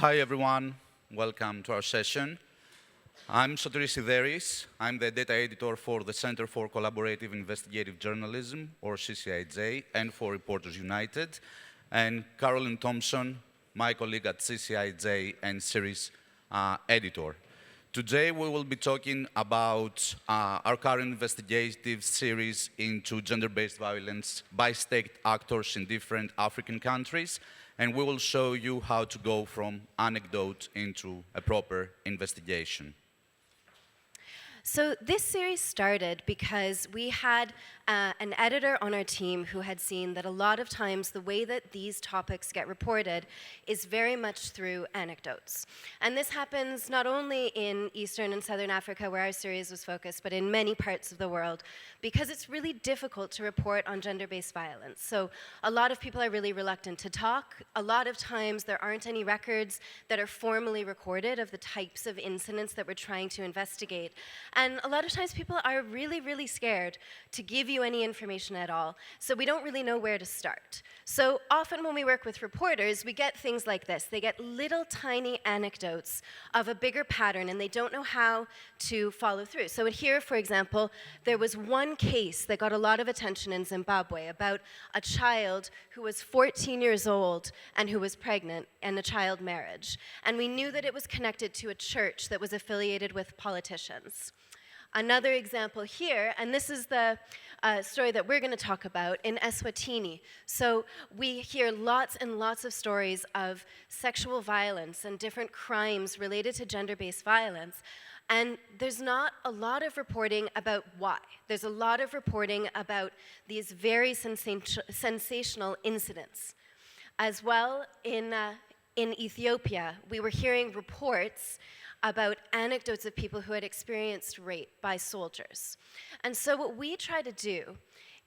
Hi everyone, welcome to our session. I'm Sotiris Sideris. I'm the data editor for the Center for Collaborative Investigative Journalism, or CCIJ, and for Reporters United. And Carolyn Thompson, my colleague at CCIJ and series editor. Today we will be talking about our current investigative series into gender-based violence by state actors in different African countries, and we will show you how to go from anecdote into a proper investigation. So this series started because we had an editor on our team who had seen that a lot of times the way that these topics get reported is very much through anecdotes. And this happens not only in Eastern and Southern Africa, where our series was focused, but in many parts of the world, because it's really difficult to report on gender-based violence. So a lot of people are really reluctant to talk. A lot of times there aren't any records that are formally recorded of the types of incidents that we're trying to investigate. And a lot of times people are really, really scared to give you any information at all. So we don't really know where to start. So often when we work with reporters, we get things like this. They get little tiny anecdotes of a bigger pattern, and they don't know how to follow through. So here, for example, there was one case that got a lot of attention in Zimbabwe about a child who was 14 years old and who was pregnant and a child marriage. And we knew that it was connected to a church that was affiliated with politicians. Another example here, and this is the story that we're going to talk about in Eswatini. So we hear lots and lots of stories of sexual violence and different crimes related to gender-based violence. And there's not a lot of reporting about why. There's a lot of reporting about these very sensational incidents. As well, in Ethiopia, we were hearing reports about anecdotes of people who had experienced rape by soldiers. And so what we try to do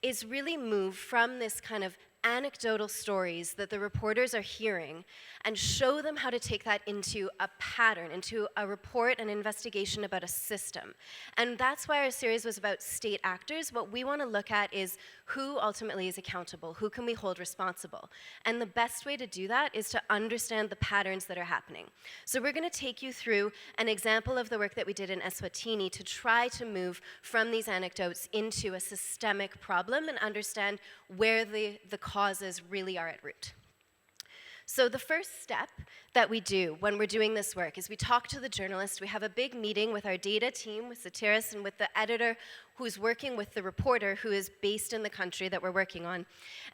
is really move from this kind of anecdotal stories that the reporters are hearing and show them how to take that into a pattern, into a report, an investigation about a system. And that's why our series was about state actors. What we want to look at is who ultimately is accountable, who can we hold responsible. And the best way to do that is to understand the patterns that are happening. So we're going to take you through an example of the work that we did in Eswatini to try to move from these anecdotes into a systemic problem and understand where the causes really are at root. So the first step that we do when we're doing this work is we talk to the journalist. We have a big meeting with our data team, with Sotiris, and with the editor who's working with the reporter who is based in the country that we're working on.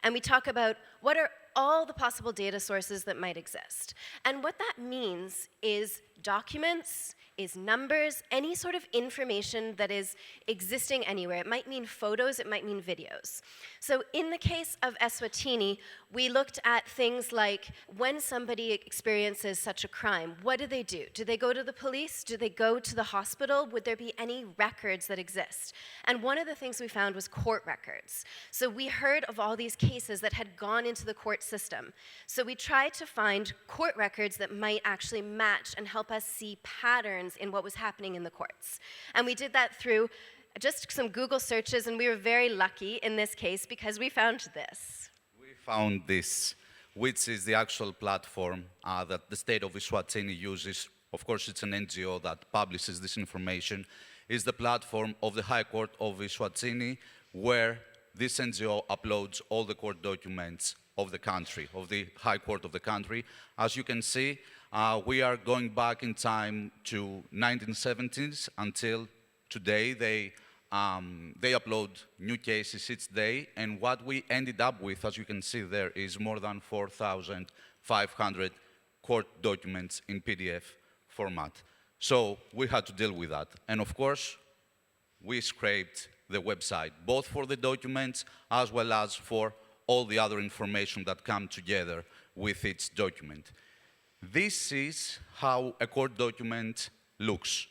And we talk about what are all the possible data sources that might exist. And what that means is documents, is numbers, any sort of information that is existing anywhere. It might mean photos, it might mean videos. So in the case of Eswatini, we looked at things like when somebody experiences such a crime, what do they do? Do they go to the police? Do they go to the hospital? Would there be any records that exist? And one of the things we found was court records. So we heard of all these cases that had gone into the court system. So we tried to find court records that might actually match and help us see patterns in what was happening in the courts. And we did that through just some Google searches, and we were very lucky in this case because we found this. We found this, which is the actual platform that the state of Eswatini uses. Of course, it's an NGO that publishes this information. It's the platform of the High Court of Eswatini, where this NGO uploads all the court documents of the country, of the High Court of the country. As you can see, we are going back in time to 1970s until today. They upload new cases each day, and what we ended up with, as you can see there, is more than 4,500 court documents in PDF format. So we had to deal with that. And of course, we scraped the website, both for the documents as well as for all the other information that come together with each document. This is how a court document looks,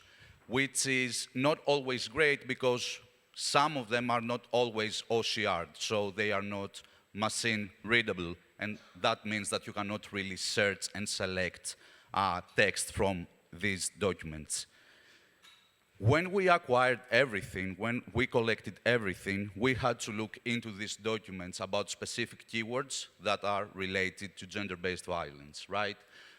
which is not always great because some of them are not always OCR'd, so they are not machine readable, and that means that you cannot really search and select text from these documents. When we acquired everything, when we collected everything, we had to look into these documents about specific keywords that are related to gender-based violence, right?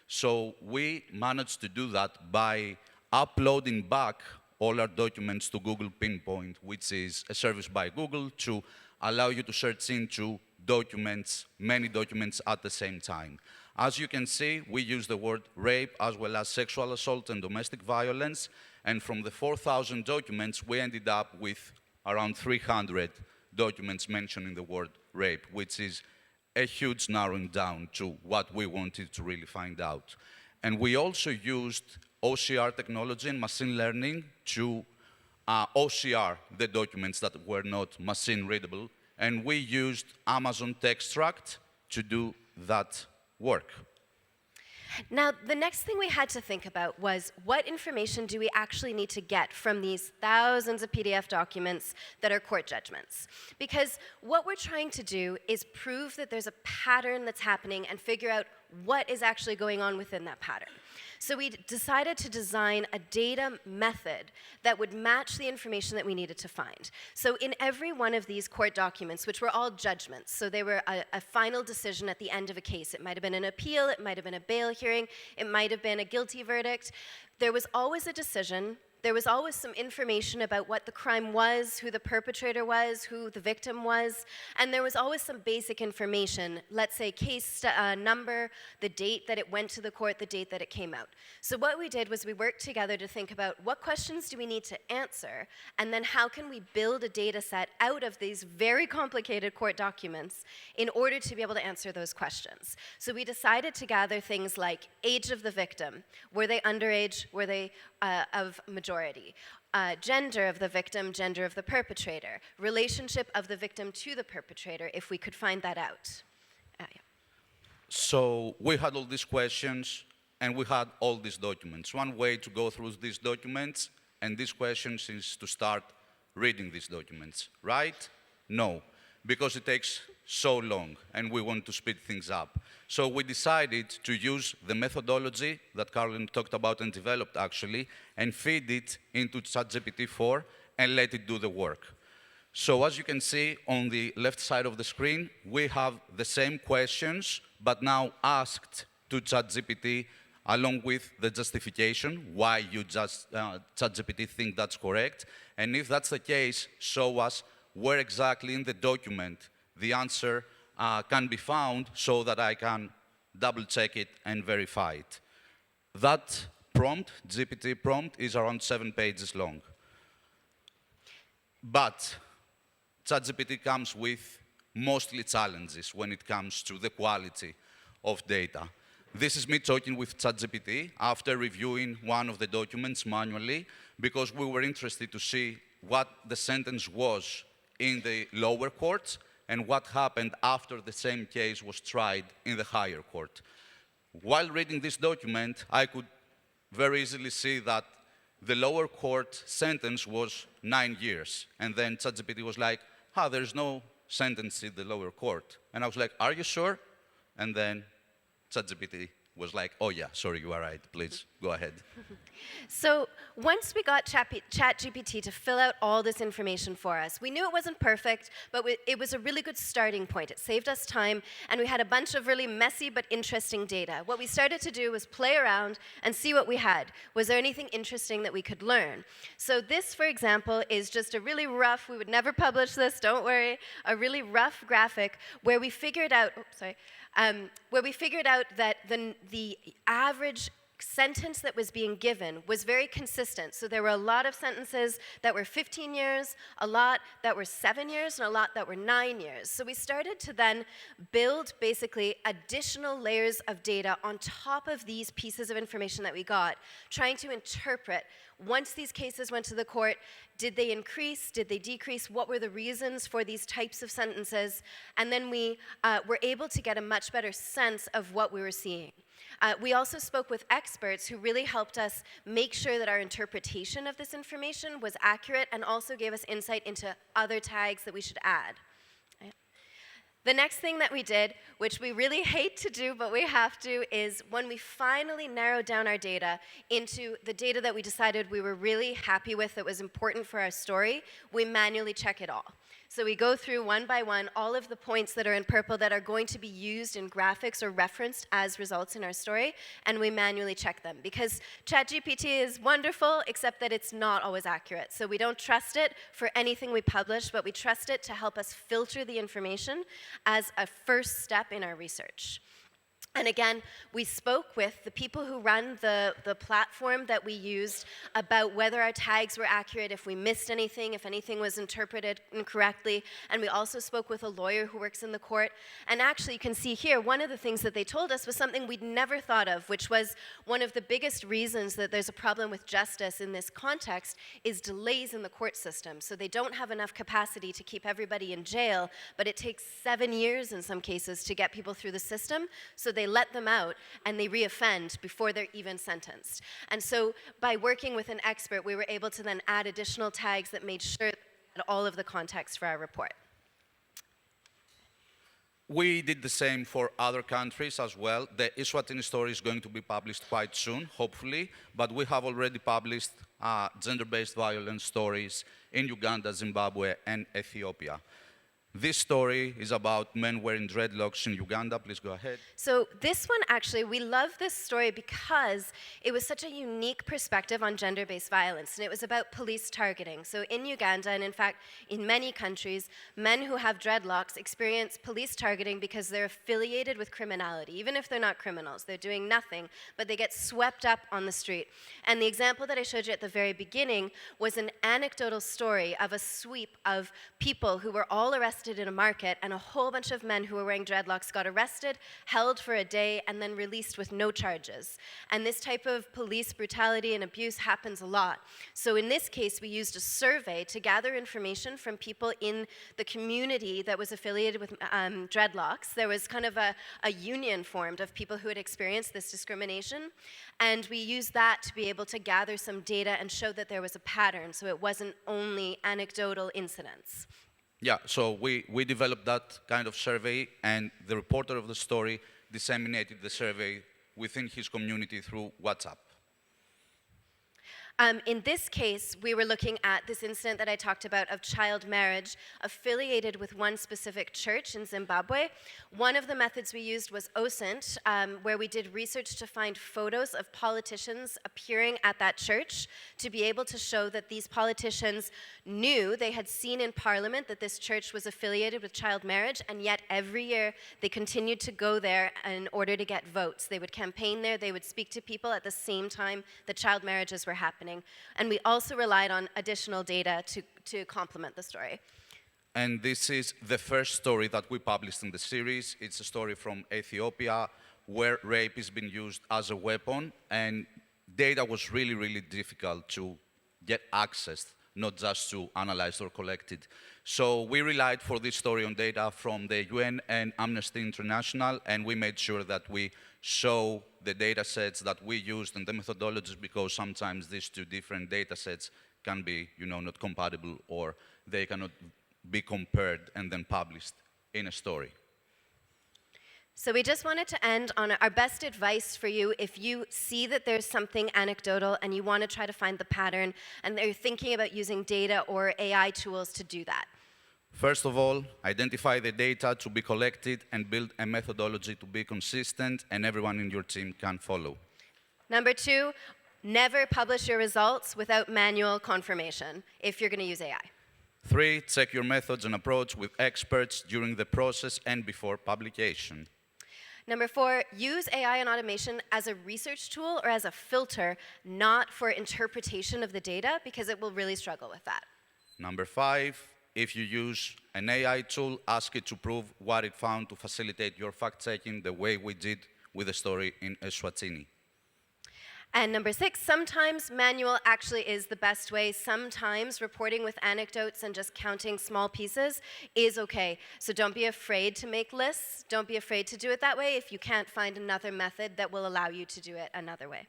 So we managed to do that by uploading back all our documents to Google Pinpoint, which is a service by Google to allow you to search into documents, many documents at the same time. As you can see, we use the word rape as well as sexual assault and domestic violence. And from the 4,000 documents, we ended up with around 300 documents mentioning the word rape, which is a huge narrowing down to what we wanted to really find out. And we also used OCR technology and machine learning to OCR the documents that were not machine readable. And we used Amazon Textract to do that work. Now, the next thing we had to think about was what information do we actually need to get from these thousands of PDF documents that are court judgments? Because what we're trying to do is prove that there's a pattern that's happening and figure out what is actually going on within that pattern. So we decided to design a data method that would match the information that we needed to find. So in every one of these court documents, which were all judgments, so they were a final decision at the end of a case. It might have been an appeal, it might have been a bail hearing, it might have been a guilty verdict. There was always a decision. There was always some information about what the crime was, who the perpetrator was, who the victim was, and there was always some basic information, let's say case number, the date that it went to the court, the date that it came out. So what we did was we worked together to think about what questions do we need to answer, and then how can we build a data set out of these very complicated court documents in order to be able to answer those questions. So we decided to gather things like age of the victim. Were they underage? Were they of majority? Gender of the victim, gender of the perpetrator, relationship of the victim to the perpetrator, if we could find that out. Yeah. So we had all these questions, and we had all these documents. One way to go through these documents and these questions is to start reading these documents, right? No, because it takes so long, and we want to speed things up. So we decided to use the methodology that Caroline talked about and developed, actually, and feed it into ChatGPT-4 and let it do the work. So as you can see on the left side of the screen, we have the same questions, but now asked to ChatGPT along with the justification, why you just ChatGPT think that's correct. And if that's the case, show us where exactly in the document the answer can be found so that I can double check it and verify it. That prompt, GPT prompt, is around 7 pages long. But ChatGPT comes with mostly challenges when it comes to the quality of data. This is me talking with ChatGPT after reviewing one of the documents manually because we were interested to see what the sentence was in the lower court and what happened after the same case was tried in the higher court. While reading this document, I could very easily see that the lower court sentence was 9 years. And then ChatGPT was like, there's no sentence in the lower court. And I was like, are you sure? And then ChatGPT was like, oh yeah, sorry, you are right, please go ahead. So once we got ChatGPT to fill out all this information for us, we knew it wasn't perfect, but it was a really good starting point. It saved us time, and we had a bunch of really messy but interesting data. What we started to do was play around and see what we had. Was there anything interesting that we could learn? So this, for example, is just a really rough, we would never publish this, don't worry, a really rough graphic where we figured out, where we figured out that the average sentence that was being given was very consistent. So there were a lot of sentences that were 15 years, a lot that were 7 years, and a lot that were 9 years. So we started to then build basically additional layers of data on top of these pieces of information that we got, trying to interpret, once these cases went to the court, did they increase, did they decrease, what were the reasons for these types of sentences, and then we were able to get a much better sense of what we were seeing. We also spoke with experts who really helped us make sure that our interpretation of this information was accurate and also gave us insight into other tags that we should add. The next thing that we did, which we really hate to do, but we have to, is when we finally narrowed down our data into the data that we decided we were really happy with that was important for our story, we manually check it all. So we go through one by one all of the points that are in purple that are going to be used in graphics or referenced as results in our story, and we manually check them. Because ChatGPT is wonderful, except that it's not always accurate. So we don't trust it for anything we publish, but we trust it to help us filter the information as a first step in our research. And again, we spoke with the people who run the platform that we used about whether our tags were accurate, if we missed anything, if anything was interpreted incorrectly. And we also spoke with a lawyer who works in the court. And actually, you can see here, one of the things that they told us was something we'd never thought of, which was one of the biggest reasons that there's a problem with justice in this context is delays in the court system. So they don't have enough capacity to keep everybody in jail, but it takes 7 years in some cases to get people through the system. So they let them out and they reoffend before they're even sentenced. And so by working with an expert, we were able to then add additional tags that made sure that we had all of the context for our report. We did the same for other countries as well. The Eswatini story is going to be published quite soon, hopefully, but we have already published gender-based violence stories in Uganda, Zimbabwe, and Ethiopia. This story is about men wearing dreadlocks in Uganda. Please go ahead. So this one, actually, we love this story because it was such a unique perspective on gender-based violence, and it was about police targeting. So in Uganda, and in fact, in many countries, men who have dreadlocks experience police targeting because they're affiliated with criminality. Even if they're not criminals, they're doing nothing, but they get swept up on the street. And the example that I showed you at the very beginning was an anecdotal story of a sweep of people who were all arrested in a market, and a whole bunch of men who were wearing dreadlocks got arrested, held for a day, and then released with no charges. And this type of police brutality and abuse happens a lot. So in this case, we used a survey to gather information from people in the community that was affiliated with dreadlocks. There was kind of a union formed of people who had experienced this discrimination, and we used that to be able to gather some data and show that there was a pattern, so it wasn't only anecdotal incidents. Yeah, so we developed that kind of survey, and the reporter of the story disseminated the survey within his community through WhatsApp. In this case, we were looking at this incident that I talked about of child marriage affiliated with one specific church in Zimbabwe. One of the methods we used was OSINT, where we did research to find photos of politicians appearing at that church to be able to show that these politicians knew, they had seen in Parliament that this church was affiliated with child marriage, and yet every year they continued to go there in order to get votes. They would campaign there, they would speak to people at the same time that child marriages were happening. And we also relied on additional data to complement the story. And this is the first story that we published in the series. It's a story from Ethiopia where rape is being used as a weapon, and data was really, really difficult to get access, not just to analyze or collect it. So we relied for this story on data from the UN and Amnesty International, and we made sure that we show the data sets that we used and the methodologies, because sometimes these two different data sets can be, not compatible, or they cannot be compared and then published in a story. So we just wanted to end on our best advice for you if you see that there's something anecdotal and you want to try to find the pattern and you're thinking about using data or AI tools to do that. First of all, identify the data to be collected and build a methodology to be consistent and everyone in your team can follow. Number 2, never publish your results without manual confirmation if you're going to use AI. 3, check your methods and approach with experts during the process and before publication. Number 4, use AI and automation as a research tool or as a filter, not for interpretation of the data, because it will really struggle with that. Number 5, if you use an AI tool, ask it to prove what it found to facilitate your fact-checking the way we did with the story in Eswatini. And number 6, sometimes manual actually is the best way. Sometimes reporting with anecdotes and just counting small pieces is okay. So don't be afraid to make lists. Don't be afraid to do it that way if you can't find another method that will allow you to do it another way.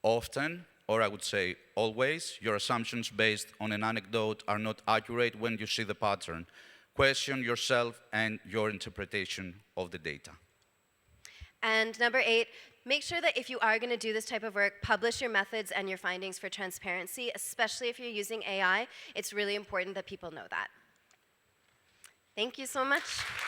Often, or I would say always, your assumptions based on an anecdote are not accurate when you see the pattern. Question yourself and your interpretation of the data. And number 8, make sure that if you are going to do this type of work, publish your methods and your findings for transparency, especially if you're using AI. It's really important that people know that. Thank you so much.